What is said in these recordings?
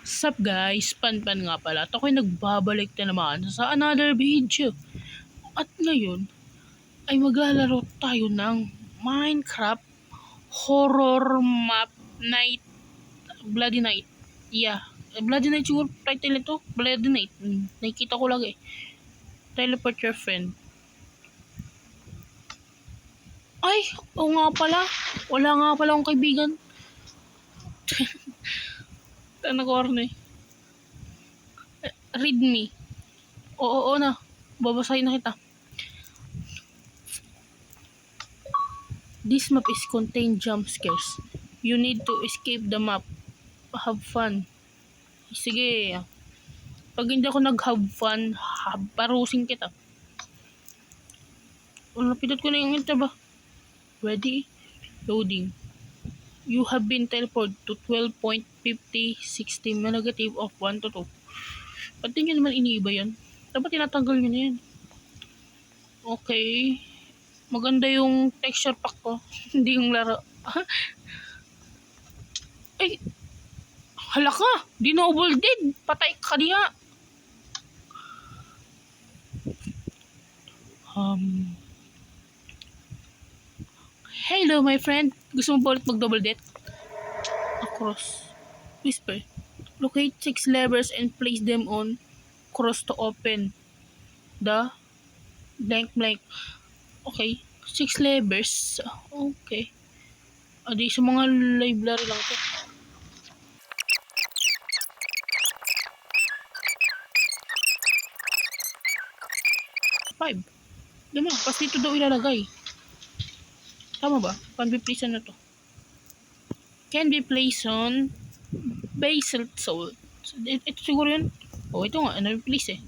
Sup guys, Panpan nga pala at ako'y nagbabalik na naman sa another video. At ngayon ay maglalaro tayo ng Minecraft Horror Map Night, Bloody Night. Yeah, Bloody Night siguro title ito, Bloody Night. Nakikita ko lang eh. Teleport your friend. Ay, oo nga pala. Wala nga pala akong kaibigan. Tanakorne. Read me. Oo na. Babasahin na kita. This map is contain jump scares. You need to escape the map. Have fun. Sige. Pag hindi ako nag-have fun, parusin kita. Napindot ko na yung enter ba? Ready? Loading. You have been teleported to 12.5060 negative of 1 to 2. Pati nyo naman iniiba yan. Dapat tinatanggal nyo na yan. Okay. Maganda yung texture pack ko. Hindi yung laro. Ay! Hala ka! Dinoble dead! Patay ka diya! Hello my friend! Gusto mo ba ulit mag-double death? Across. Whisper. Locate 6 levers and place them on cross to open the blank. Okay. 6 levers. Okay. Adi sa mga library lang to. Five. Diba? Pas dito daw ilalagay. Tama ba? Can be placed na to. Can be placed on basalt salt. Ito siguro yun. Ito nga. Ano yung place eh.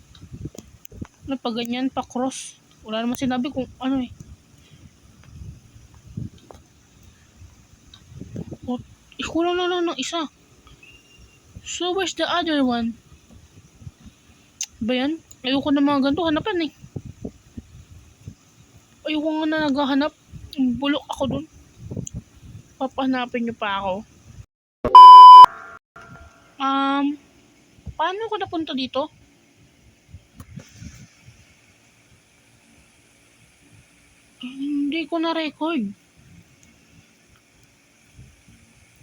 Ano pa ganyan? Pa cross. Wala naman sinabi kung ano eh. Kulang na lang ng isa. So where's the other one? Ba yan? Ayoko na mga ganito. Hanapan eh. Ayoko nga na naghahanap. Bulok ako dun. Papahanapin niyo pa ako. Paano ko napunta dito? Hindi ko na-record.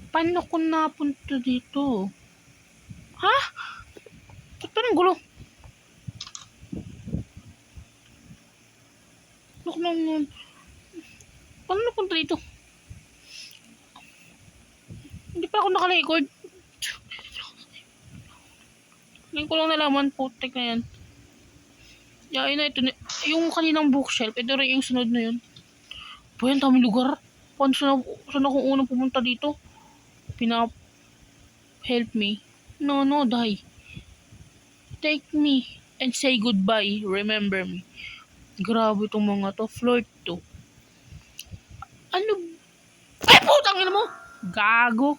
Paano ko napunta dito? Ha? Ito ng gulo. Paano napunta dito? Hindi pa ako naka-record. Ngayon ko lang nalaman, putik na yan. Yain na ito. Yung kaninang bookshelf, ito rin yung sunod na yun. Boy, ang daming lugar. Paano saan ako unang pumunta dito? Help me. No, die. Take me and say goodbye. Remember me. Grabe itong mga to. Flirt to. Ano? Ay, putang ina mo! Gago.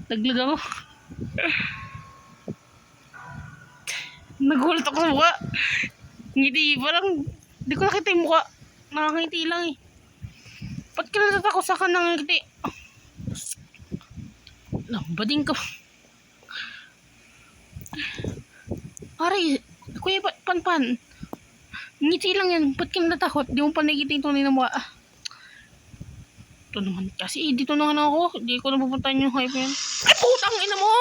Naglag ako. Nagulat ako sa mukha. Ngiti, parang di ko nakita yung mukha. Nakakangiti lang eh. Ba't ka natatakot sa kanang ngiti? Bading ka. Aray, Kuya Panpan. Ngiti lang yan. Ba't ka natatakot? Di mo pa nakikita yung tunay na mukha. Ito naman kasi dito naman ako. Di ko napupuntahan yung hype yan. Ay, putang ina mo!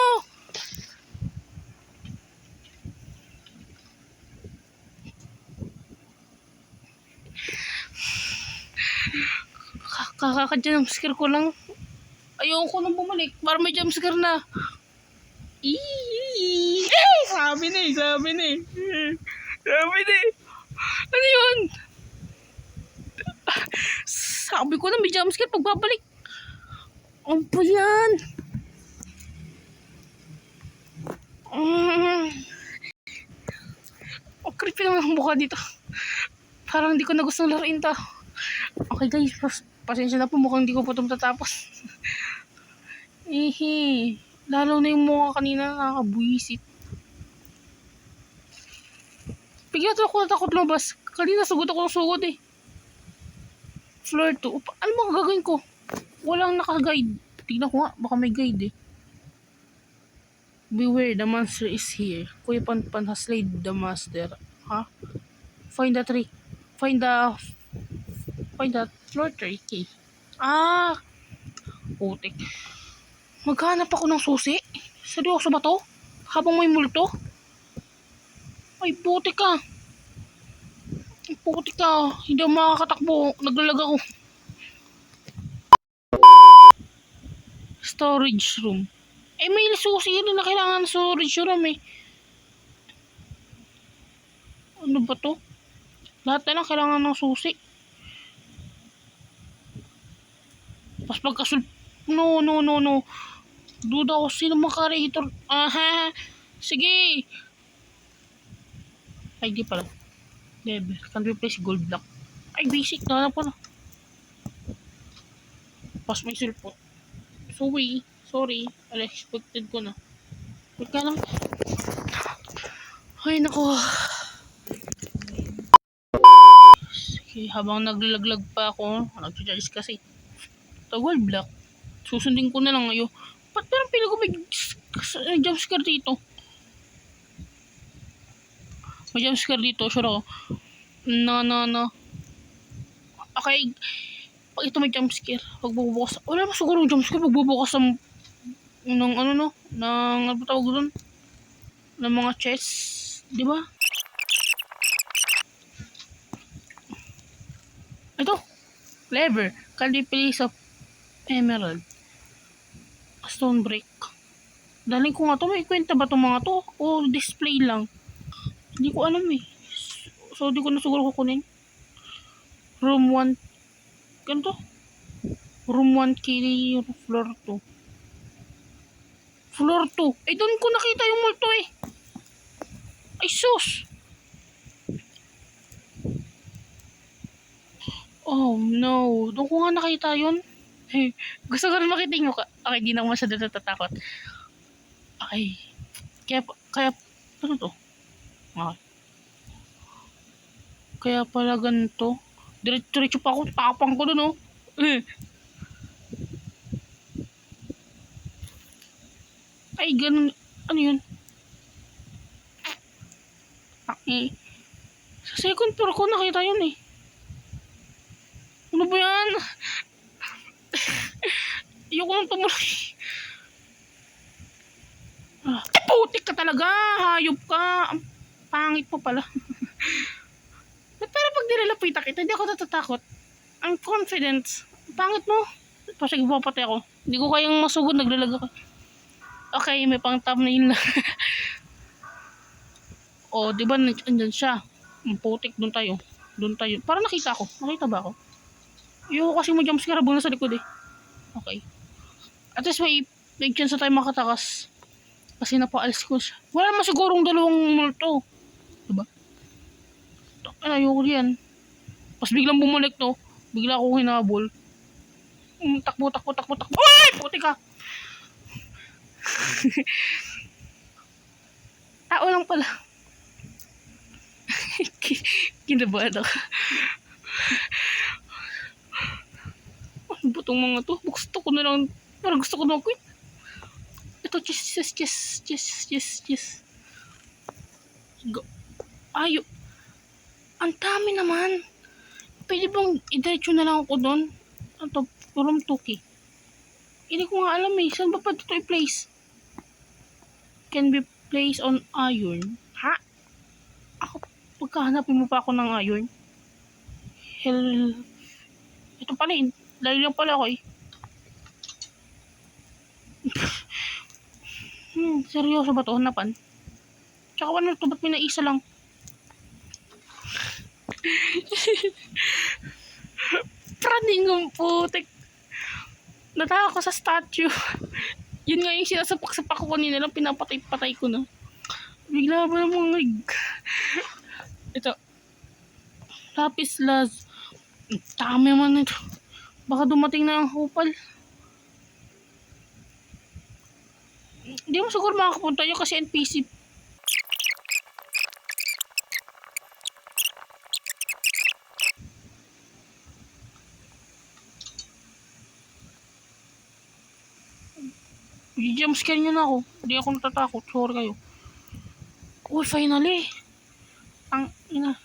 Kaka-jumpscare ko lang. Ayoko nang bumalik. Para may jumpscare na. Sabi na eh. Ano yun? Sabi ko na may jumpscare pagbabalik. Ano po yan? Creepy naman ang mukha dito. Parang hindi ko na gustong laruin to. Okay guys, pasensya na po, mukhang hindi ko po ito matatapos. Lalo na yung mukha kanina, nakakabuisit. Bigla ako natakot lumabas. Kanina sugod ako ng sugod eh. Floor 2. Ano mga gagawin ko? Walang naka-guide. Tignan ko nga, baka may guide eh. Beware, the monster is here. Kuya Panpan has laid the master. Ha? Find the tree. Find the... Find the floor 3 key. Ah! Putik. Maghanap ako ng susi? Seryoso ba to? Habang may multo? Ay, putik ka. Ay, putik ka. Hindi ako makakatakbo. Naglalag ako. Storage room. Eh, may susi rin na kailangan storage room eh. Ano ba to? Lahat na lang kailangan ng susi. Pas pagkasul... No. Duda ko sino makarator. Aha. Sige. Ay, di pala. Level. Can replace gold block. Ay, basic. Na pala. Pas may sulpot. Sorry. Unexpected ko na. Wait ka lang. Ay, nako. Sige, habang naglalaglag pa ako, nag-charge kasi. Gold block. Susundin ko na lang ngayon. Ba't parang pila ko may jumpscare dito? May jumpscare dito, sure ako. No. Okay. Pag ito may jumpscare, pagbubukas. Wala mo siguro yung jumpscare, pagbubukas ng ano no? Ng ano tawag doon? Ng mga chests. Di ba? Ito. Clever. Can be place of emerald. Stone brick. Daling ko nga to. May kwenta ba itong mga to? O display lang? Hindi ko alam eh. So, di ko na siguro kukunin. Room 1. Ganito? Room 1 key. Floor 2. Floor 2. Eh, doon ko nakita yung multo eh. Ay, sus! Oh, no. Doon ko nga nakita yun. Eh, gusto ko rin makita nyo ka. Okay, di na masyado natatakot. Okay. Kaya, ano to? Okay. Kaya pala ganito. Diretso pa ako. Tapang ko dun, oh. Ay, ganun. Ano yun? Sa second floor ko nakita yun eh. Ano ba yan? Ayoko nang tumuloy. Putik ka talaga. Hayop ka. Ang pangit mo pala. Pero pag nilalapitan kita, hindi ako natatakot. Ang confidence. Ang pangit mo. Pasig papatay ako. Hindi ko kayang masugod. Naglalag ako. Okay, may pang thumbnail na. Oh, di ba andyan siya? Ang putik. Doon tayo. Parang nakita ako. Nakita ba ako? Ayoko kasi mo jumpscare habang nasa likod eh. Okay. At least may chance na tayo makatakas. Kasi napaalis ko siya. Wala naman sigurong dalawang multo. Diba? Ayoko yan. Pas biglang bumalik to. Bigla akong hinabol. Takbo. Ay! Puti ka! Tao lang pala. Kinabahan ako. Ano ba itong mga to? Gusto ko na lang. Parang gusto ko na quit. Ito, yes. Ayo. Ang dami naman. Pwede bang i-diretso na lang ako doon? Ito, room 2 Hindi ko nga alam eh. Saan ba pa ito i-place? Can be placed on iron. Ha? Ako, pagkahanapin mo pa ako ng iron. Hell. Ito pala eh. Layo lang pala ako eh. Seryoso ba ito? Hanapan? Tsaka ano ito? Ba't may naisa lang? Praning ang putik. Nataka ko sa statue. Yun nga yung sinasapak-sapak ko kanina lang. Pinapatay-patay ko na. Bigla ba namang ito. Lapis laz. Dami man ito. Baka dumating na ang hupal. Hindi mo siguro makakapunta yun kasi NPC. jumpscare nyo na ako. Hindi ako natatakot. Sorry kayo. Oh, finally.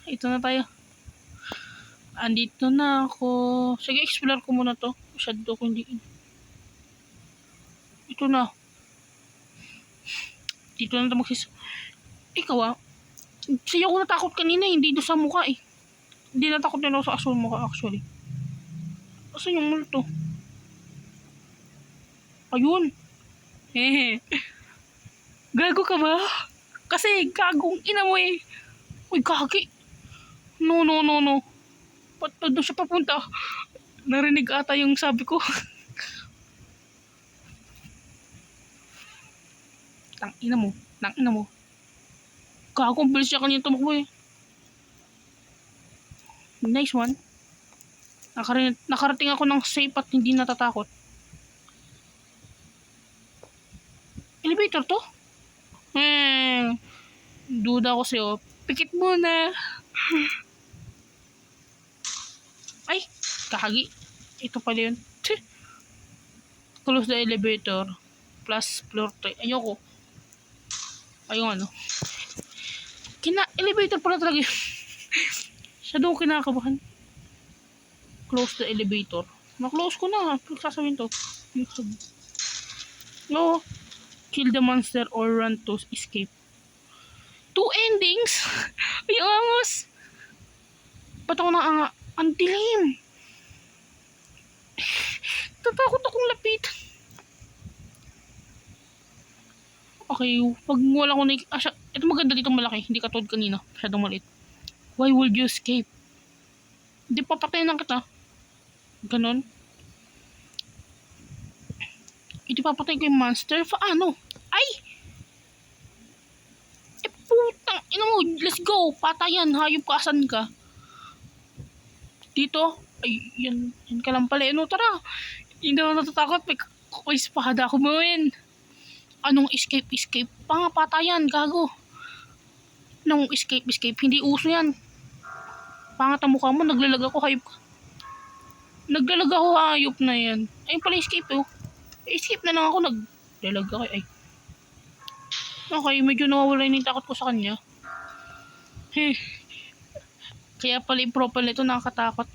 Ito na tayo. Andito na ako. Sige, explore ko muna to. Masyado ko hindi. Ito na. Dito na ito Ikaw sa'yo ako natakot kanina, hindi doon sa mukha eh. Hindi natakot na ako sa asul mukha actually. Asan yung multo? Ayun. Hehe. Gago ka ba? Kasi gagong ina mo eh. Uy, gagi. No. Ba't doon siya papunta? Narinig ata yung sabi ko. Tang ina mo. Gago, ang bilis siya kanina tumakbo eh. Nice one. Nakarating ako ng safe at hindi natatakot. Elevator to? Duda ako sa'yo. Pikit muna. Ay, kakagi. Ito pala yun. Close the elevator. Plus floor 3. Ayoko. Ayun elevator pala talaga yun. Siya doon kinakabahan. Close the elevator. Na-close ko na. Sasabihin to. No. Kill the monster or run to escape. 2 endings? Ay, angos. Ba't ako ang dilim. Tatakot akong lapitan. Okay, pag wala ko ito maganda dito malaki, hindi katulad kanina, masyadong maliit. Why would you escape? Hindi papatayin lang kita. Ganon. Hindi papatayin ko yung monster. Paano? Ay! Putang ina mo, let's go! Patayan, hayop ka, asan ka? Dito? Ay, yan ka lang pala. Tara! Hindi ako natatakot, may espada ako mawin. Anong escape? Patayan, gago. Anong escape? Hindi uso yan. Pangat ang mukha mo, naglalag ako, hayop ka. Naglalag ako, hayop na yan. Ayun pala escape Escape na lang ako, naglalag ako. Ay. Okay, medyo nawawala yung takot ko sa kanya. Kaya pala yung profile nito nakakatakot.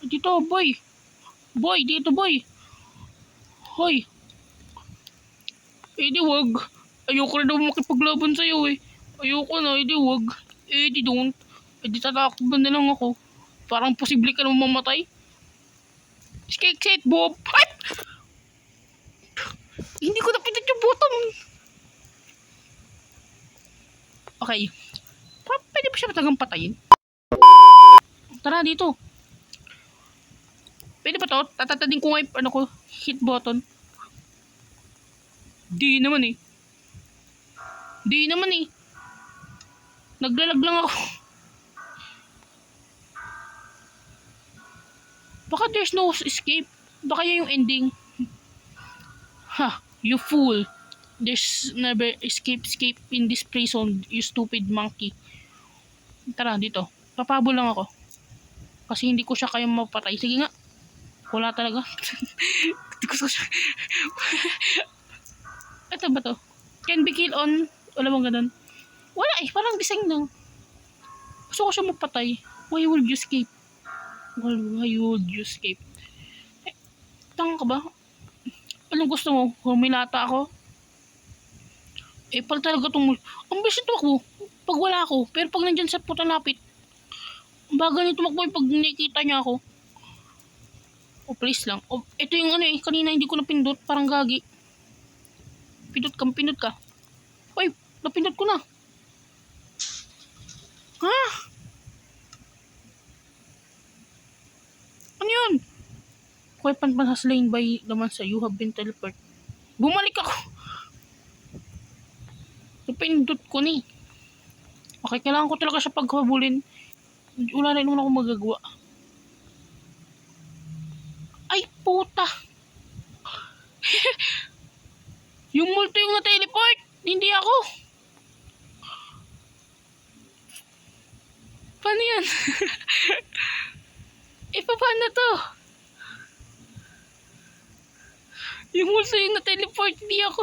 Dito, boy. Dito, boy. Hoy. Di wag. Ayoko rin daw makipaglaban sa'yo eh. Ayoko na, di wag. Di don't. Di tatakot ba na lang ako. Parang posible ka naman mamatay. Skate, Bob. Ay! Hindi ko napindot yung button. Okay. Pwede pa siya matagang patayin? Tara, dito. Pwede ba to? Tatatadin ko nga hit button. Di naman eh. Naglalag lang ako. Baka there's no escape. Baka yung ending. Ha, you fool. There's never escape in this prison, you stupid monkey. Tara, dito. Papabol lang ako. Kasi hindi ko siya kayang mapatay. Sige nga. Wala talaga. Hindi ko siya. Ito ba to? Can be killed on. Wala bang ganun? Wala eh. Parang design lang. Gusto ko siya mapatay. Why would you escape? Tanga ka ba? Anong gusto mo? Humilata ako? Pala talaga itong... Ang bilis ito ako. Pag wala ako. Pero pag nandyan sa putang lapit, ang bagal nito tumakbo pag nakikita niya ako. Please lang. Ito yung kanina hindi ko napindot. Parang gagi. Pindot ka. Uy, napindot ko na. Ha? Ano yun? Weapon has slain by the monster. You have been teleported. Bumalik ako. Napindot ko ni. Okay, kailangan ko talaga siya paghabulin. Wala na naman ako magagawa. Ay, puta. Yung multo yung na-teleport. Hindi ako. Paano yan? Paano to? Yung multo yung na-teleport, di ako.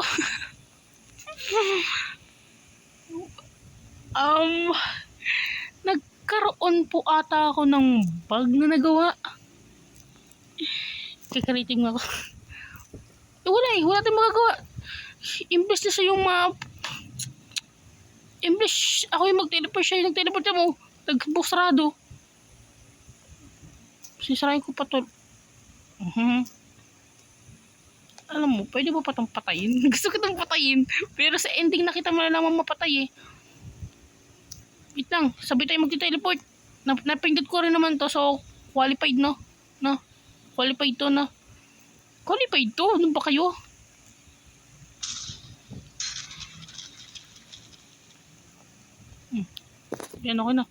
um, Nagkaroon po ata ako ng bug na nagawa. Kikariting ako. Wala tayong magagawa. Imbes na sa yung imbes ako yung mag-teleport, siya yung nag-teleport mo. Nag-busrado. Sisirain ko pa to. Alam mo, pwede ba pa itong patayin? Gusto ko itong patayin. Pero sa ending nakita mo na naman mapatay eh. Wait lang, sabay tayo mag-teleport. Napindot ko rin naman to, so qualified no? No? Qualified to na. Qualified to? Ano ba kayo? Yan okay na.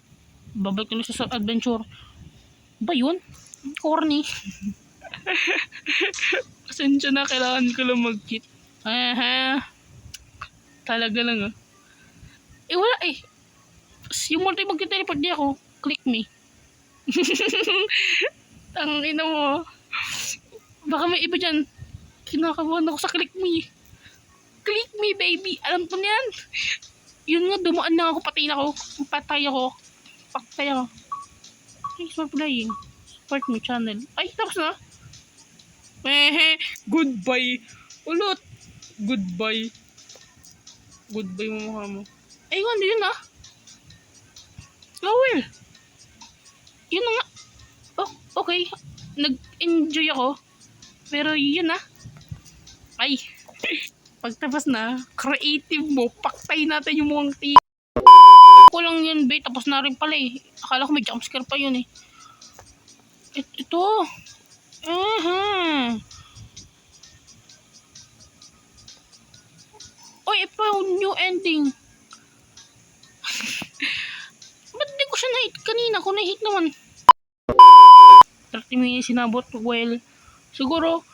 Babalik na sa adventure. Ba yun? Corny. Pasensya na, kailangan ko lang mag-cheat. Talaga lang ah. Wala eh. Yung multi mag-teleport di ako. Click me. Tangina mo. Baka may iba dyan. Kinakabahan ako sa click me. Click me baby. Alam ko niyan. Yun nga, dumaan lang ako. Patay ako. Patay ako. Thanks for playing. Support my channel. Ay, tapos na. Goodbye. Ulot. Goodbye. Goodbye mo mukha mo. Ayun, yun ah. Flower. Yun na nga. Oh, okay. Nag-enjoy ako. Pero yun ah. Ay. Pagtapos na, creative mo. Paktay natin yung mukhang ko lang yun, babe. Tapos na rin pala eh. Akala ko may jumpscare pa yun eh. Ito. Oy, I found new ending. Ba't di ko siya na-hit kanina? Kung na-hit naman. 30 minutes sinabot. Well, siguro,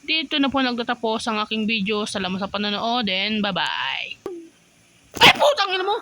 dito na po nagtatapos ang aking video. Salamat sa panonood and bye-bye. Ay, putang ina mo!